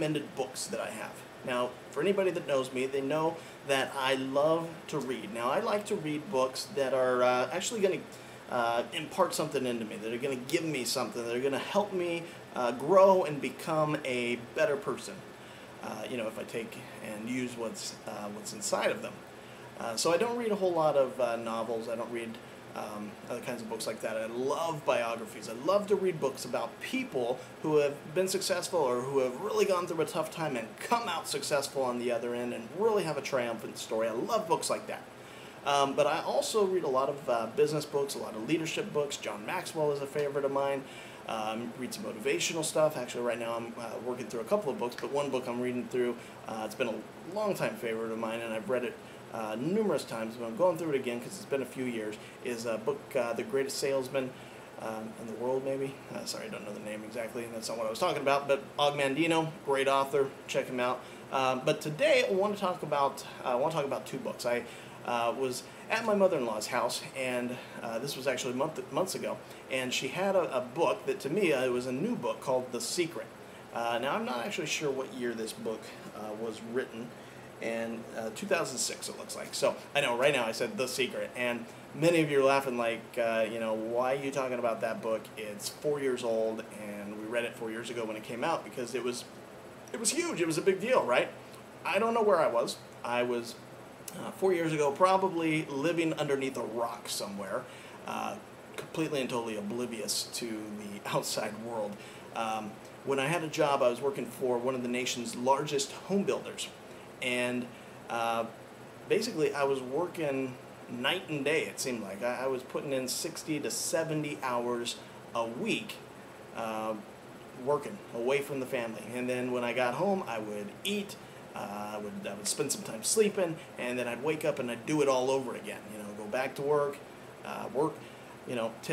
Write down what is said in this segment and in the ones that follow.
recommended books that I have. Now, for anybody that knows me, they know that I love to read. Now, I like to read books that are actually going to impart something into me, that are going to give me something, that are going to help me grow and become a better person. If I take and use what's inside of them. So I don't read a whole lot of novels. I don't read other kinds of books like that. I love biographies. I love to read books about people who have been successful or who have really gone through a tough time and come out successful on the other end and really have a triumphant story. I love books like that. But I also read a lot of business books, a lot of leadership books. John Maxwell is a favorite of mine. Read some motivational stuff. Actually, right now I'm working through a couple of books, but one book I'm reading through, it's been a long-time favorite of mine, and I've read it numerous times, but I'm going through it again because it's been a few years, is a book, The Greatest Salesman in the World, maybe? Sorry, I don't know the name exactly, and that's not what I was talking about, but Og Mandino, great author, check him out. But today I want to talk about two books. I was at my mother-in-law's house, and this was actually months ago, and she had a book that, to me, it was a new book called The Secret. Now, I'm not actually sure what year this book was written, and 2006 it looks like. So I know right now I said The Secret, and many of you are laughing like, why are you talking about that book? It's 4 years old, and we read it 4 years ago when it came out because it was huge. It was a big deal, right? I don't know where I was. I was 4 years ago probably living underneath a rock somewhere, completely and totally oblivious to the outside world. When I had a job, I was working for one of the nation's largest home builders. And basically, I was working night and day, it seemed like. I was putting in 60 to 70 hours a week working away from the family. And then when I got home, I would eat, I would spend some time sleeping, and then I'd wake up and I'd do it all over again. Go back to work, 10,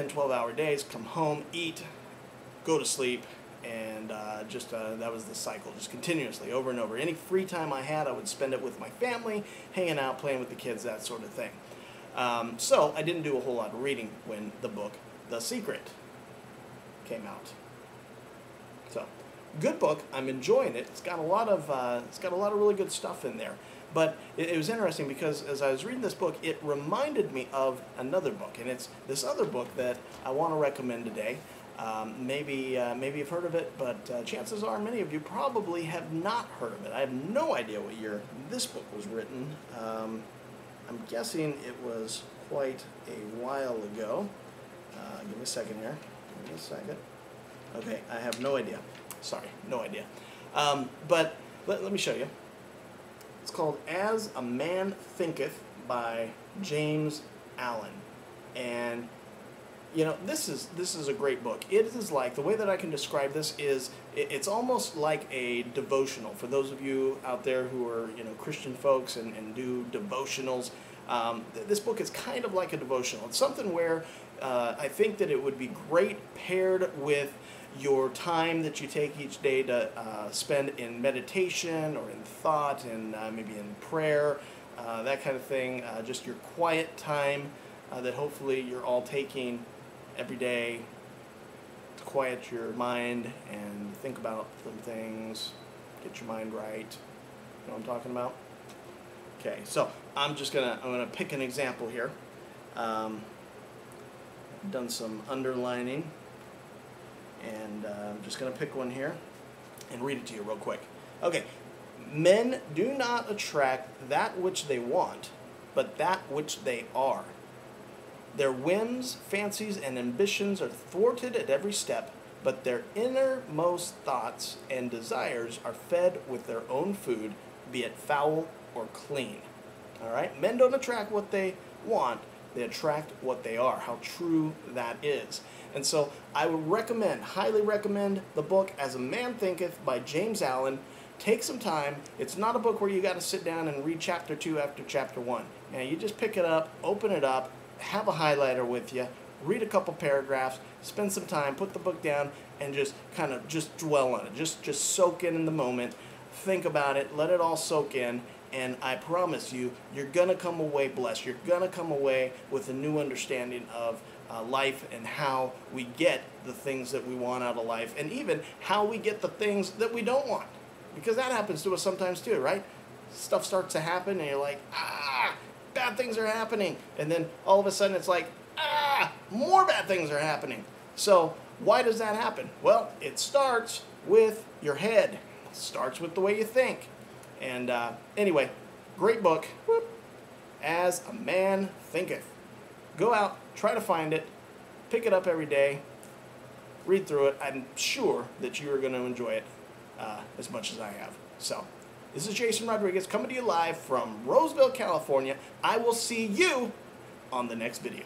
12-hour days, come home, eat, go to sleep, and that was the cycle, just continuously, over and over. Any free time I had, I would spend it with my family, hanging out, playing with the kids, that sort of thing. So I didn't do a whole lot of reading when the book The Secret came out. So, good book. I'm enjoying it. It's got a lot of really good stuff in there. But it was interesting because as I was reading this book, it reminded me of another book, and it's this other book that I want to recommend today. Maybe you've heard of it, but chances are many of you probably have not heard of it. I have no idea what year this book was written. I'm guessing it was quite a while ago. Give me a second here. Give me a second. Okay, I have no idea. Sorry, no idea. But let me show you. It's called As a Man Thinketh by James Allen. And this is a great book. It is like, the way that I can describe this is, it's almost like a devotional. For those of you out there who are, Christian folks and do devotionals, this book is kind of like a devotional. It's something where I think that it would be great paired with your time that you take each day to spend in meditation or in thought and maybe in prayer, that kind of thing. Just your quiet time that hopefully you're all taking every day to quiet your mind and think about some things, get your mind right. You know what I'm talking about? Okay, so I'm gonna pick an example here. I've done some underlining, and I'm just gonna pick one here and read it to you real quick. Okay, men do not attract that which they want, but that which they are. Their whims, fancies, and ambitions are thwarted at every step, but their innermost thoughts and desires are fed with their own food, be it foul or clean. All right? Men don't attract what they want, they attract what they are. How true that is. And so I would highly recommend the book As a Man Thinketh by James Allen. Take some time. It's not a book where you got to sit down and read chapter 2 after chapter 1. Now, you just pick it up, open it up, have a highlighter with you, read a couple paragraphs, spend some time, put the book down, and just kind of dwell on it. Just soak in the moment, think about it, let it all soak in, and I promise you, you're going to come away blessed. You're going to come away with a new understanding of life and how we get the things that we want out of life, and even how we get the things that we don't want. because that happens to us sometimes too, right? Stuff starts to happen and you're like, bad things are happening. And then all of a sudden it's like, more bad things are happening. So why does that happen? Well, it starts with your head. It starts with the way you think. And anyway, great book, As a Man Thinketh. Go out, try to find it, pick it up every day, read through it. I'm sure that you are going to enjoy it as much as I have. So, this is Jason Rodriguez coming to you live from Roseville, California. I will see you on the next video.